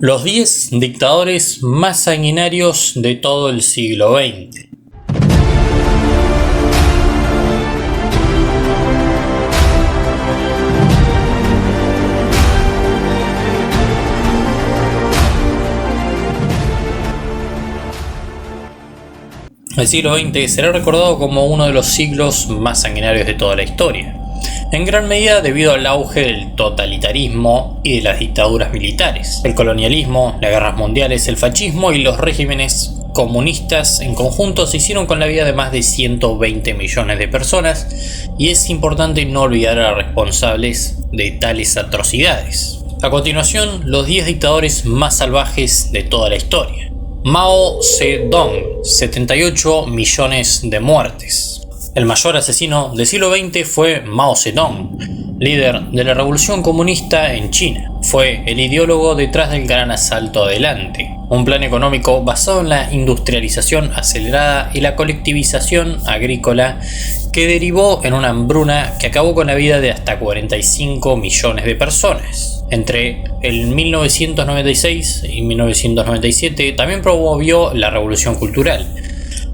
Los 10 dictadores más sanguinarios de todo el siglo XX. El siglo XX será recordado como uno de los siglos más sanguinarios de toda la historia, en gran medida debido al auge del totalitarismo y de las dictaduras militares. El colonialismo, las guerras mundiales, el fascismo y los regímenes comunistas en conjunto se hicieron con la vida de más de 120 millones de personas, y es importante no olvidar a los responsables de tales atrocidades. A continuación, los 10 dictadores más salvajes de toda la historia. Mao Zedong, 78 millones de muertes. El mayor asesino del siglo XX fue Mao Zedong, líder de la revolución comunista en China. Fue el ideólogo detrás del Gran Asalto Adelante, un plan económico basado en la industrialización acelerada y la colectivización agrícola que derivó en una hambruna que acabó con la vida de hasta 45 millones de personas. Entre el 1996 y 1997 también promovió la Revolución Cultural,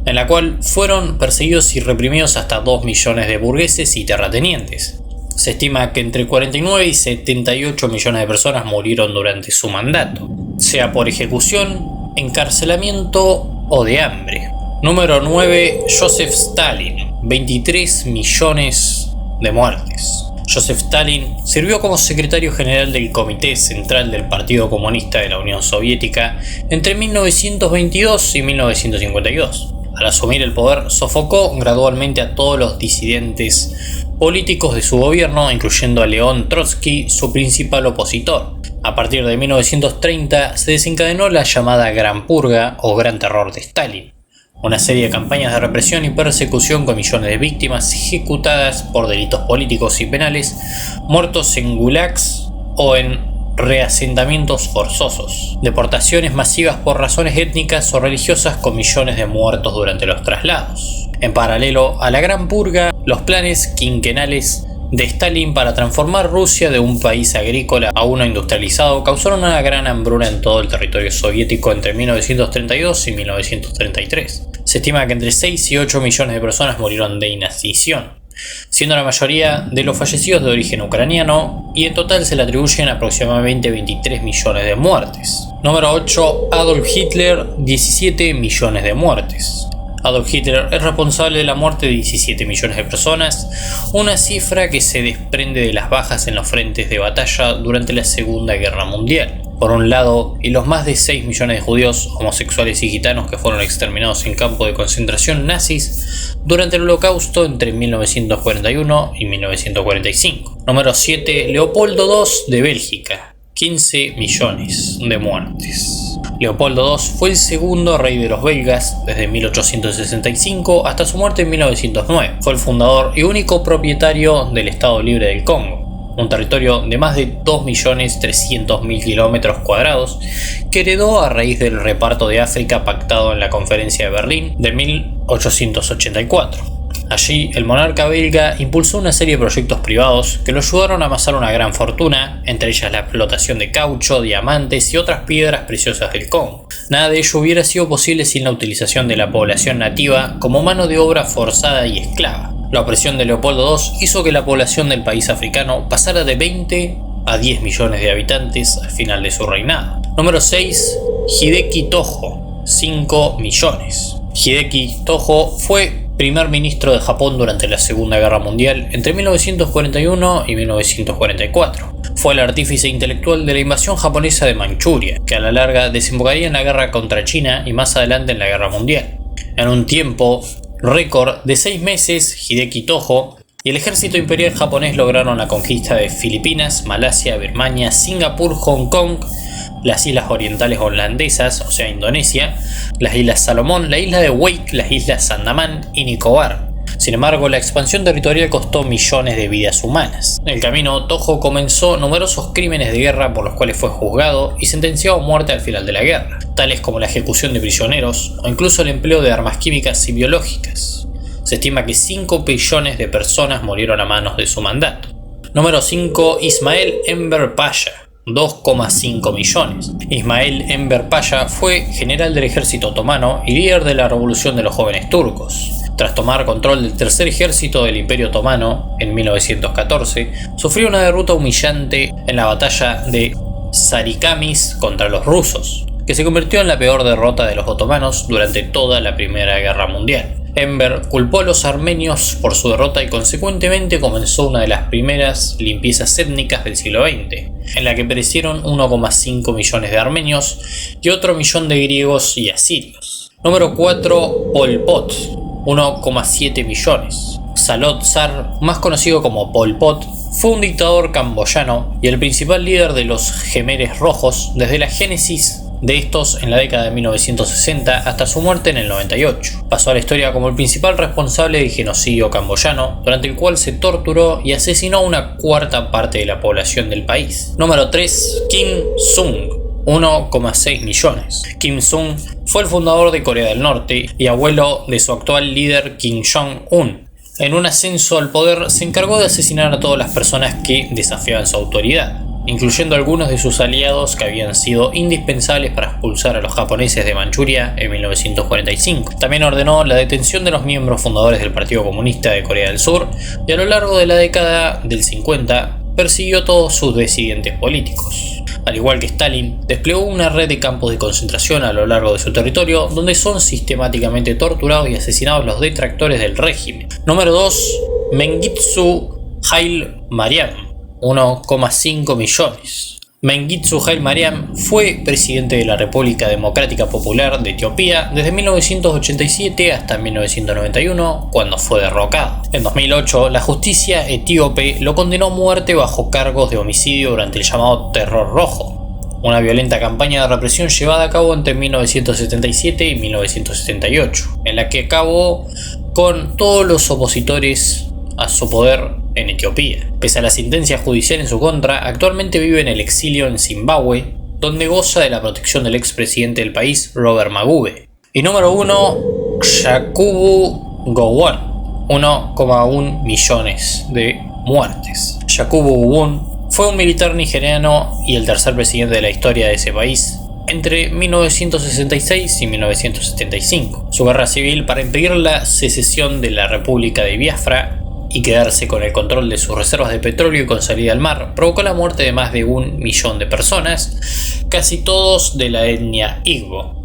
en la cual fueron perseguidos y reprimidos hasta 2 millones de burgueses y terratenientes. Se estima que entre 49 y 78 millones de personas murieron durante su mandato, sea por ejecución, encarcelamiento o de hambre. Número 9. Joseph Stalin, 23 millones de muertes. Joseph Stalin sirvió como secretario general del Comité Central del Partido Comunista de la Unión Soviética entre 1922 y 1952. Al asumir el poder, sofocó gradualmente a todos los disidentes políticos de su gobierno, incluyendo a León Trotsky, su principal opositor. A partir de 1930 se desencadenó la llamada Gran Purga o Gran Terror de Stalin, una serie de campañas de represión y persecución con millones de víctimas ejecutadas por delitos políticos y penales, muertos en gulags o en reasentamientos forzosos, deportaciones masivas por razones étnicas o religiosas con millones de muertos durante los traslados. En paralelo a la Gran Purga, los planes quinquenales de Stalin para transformar Rusia de un país agrícola a uno industrializado causaron una gran hambruna en todo el territorio soviético entre 1932 y 1933. Se estima que entre 6 y 8 millones de personas murieron de inanición, siendo la mayoría de los fallecidos de origen ucraniano, y en total se le atribuyen aproximadamente 23 millones de muertes. Número 8. Adolf Hitler, 17 millones de muertes. Adolf Hitler es responsable de la muerte de 17 millones de personas, una cifra que se desprende de las bajas en los frentes de batalla durante la Segunda Guerra Mundial. Por un lado, y los más de 6 millones de judíos, homosexuales y gitanos que fueron exterminados en campos de concentración nazis durante el Holocausto entre 1941 y 1945. Número 7. Leopoldo II de Bélgica, 15 millones de muertes. Leopoldo II fue el segundo rey de los belgas desde 1865 hasta su muerte en 1909. Fue el fundador y único propietario del Estado Libre del Congo, un territorio de más de 2.300.000 kilómetros cuadrados que heredó a raíz del reparto de África pactado en la Conferencia de Berlín de 1884. Allí, el monarca belga impulsó una serie de proyectos privados que lo ayudaron a amasar una gran fortuna, entre ellas la explotación de caucho, diamantes y otras piedras preciosas del Congo. Nada de ello hubiera sido posible sin la utilización de la población nativa como mano de obra forzada y esclava. La opresión de Leopoldo II hizo que la población del país africano pasara de 20 a 10 millones de habitantes al final de su reinado. Número 6. Hideki Tojo, 5 millones. Hideki Tojo fue primer ministro de Japón durante la Segunda Guerra Mundial entre 1941 y 1944. Fue el artífice intelectual de la invasión japonesa de Manchuria, que a la larga desembocaría en la guerra contra China y más adelante en la Guerra Mundial. En un tiempo récord de 6 meses, Hideki Tojo y el ejército imperial japonés lograron la conquista de Filipinas, Malasia, Birmania, Singapur, Hong Kong, las islas orientales holandesas, o sea Indonesia, las islas Salomón, la isla de Wake, las islas Andamán y Nicobar. Sin embargo, la expansión territorial costó millones de vidas humanas. En el camino, Tojo comenzó numerosos crímenes de guerra por los cuales fue juzgado y sentenciado a muerte al final de la guerra, tales como la ejecución de prisioneros o incluso el empleo de armas químicas y biológicas. Se estima que 5 billones de personas murieron a manos de su mandato. Número 5. Ismail Enver Pasha, 2,5 millones. Ismail Enver Pasha fue general del ejército otomano y líder de la revolución de los jóvenes turcos. Tras tomar control del tercer ejército del Imperio Otomano en 1914, sufrió una derrota humillante en la batalla de Sarikamis contra los rusos, que se convirtió en la peor derrota de los otomanos durante toda la Primera Guerra Mundial. Enver culpó a los armenios por su derrota y consecuentemente comenzó una de las primeras limpiezas étnicas del siglo XX, en la que perecieron 1,5 millones de armenios y otro millón de griegos y asirios. Número 4. Pol Pot, 1,7 millones. Salot Sar, más conocido como Pol Pot, fue un dictador camboyano y el principal líder de los Jemeres Rojos desde la génesis de estos en la década de 1960 hasta su muerte en el 98. Pasó a la historia como el principal responsable del genocidio camboyano, durante el cual se torturó y asesinó a una cuarta parte de la población del país. Número 3. Kim Sung, 1,6 millones. Kim Sung fue el fundador de Corea del Norte y abuelo de su actual líder Kim Jong-un. En un ascenso al poder se encargó de asesinar a todas las personas que desafiaban su autoridad, incluyendo algunos de sus aliados que habían sido indispensables para expulsar a los japoneses de Manchuria en 1945. También ordenó la detención de los miembros fundadores del Partido Comunista de Corea del Sur y a lo largo de la década del 50 persiguió a todos sus disidentes políticos. Al igual que Stalin, desplegó una red de campos de concentración a lo largo de su territorio donde son sistemáticamente torturados y asesinados los detractores del régimen. Número 2. Mengistu Haile Mariam, 1,5 millones. Mengistu Haile Mariam fue presidente de la República Democrática Popular de Etiopía desde 1987 hasta 1991, cuando fue derrocado. En 2008, la justicia etíope lo condenó a muerte bajo cargos de homicidio durante el llamado Terror Rojo, una violenta campaña de represión llevada a cabo entre 1977 y 1978, en la que acabó con todos los opositores a su poder en Etiopía. Pese a la sentencia judicial en su contra, actualmente vive en el exilio en Zimbabue, donde goza de la protección del expresidente del país, Robert Mugabe. Y número 1, Yakubu Gowon, 1,1 millones de muertes. Yakubu Gowon fue un militar nigeriano y el tercer presidente de la historia de ese país entre 1966 y 1975. Su guerra civil para impedir la secesión de la República de Biafra y quedarse con el control de sus reservas de petróleo y con salida al mar provocó la muerte de más de 1 millón de personas, casi todos de la etnia Igbo.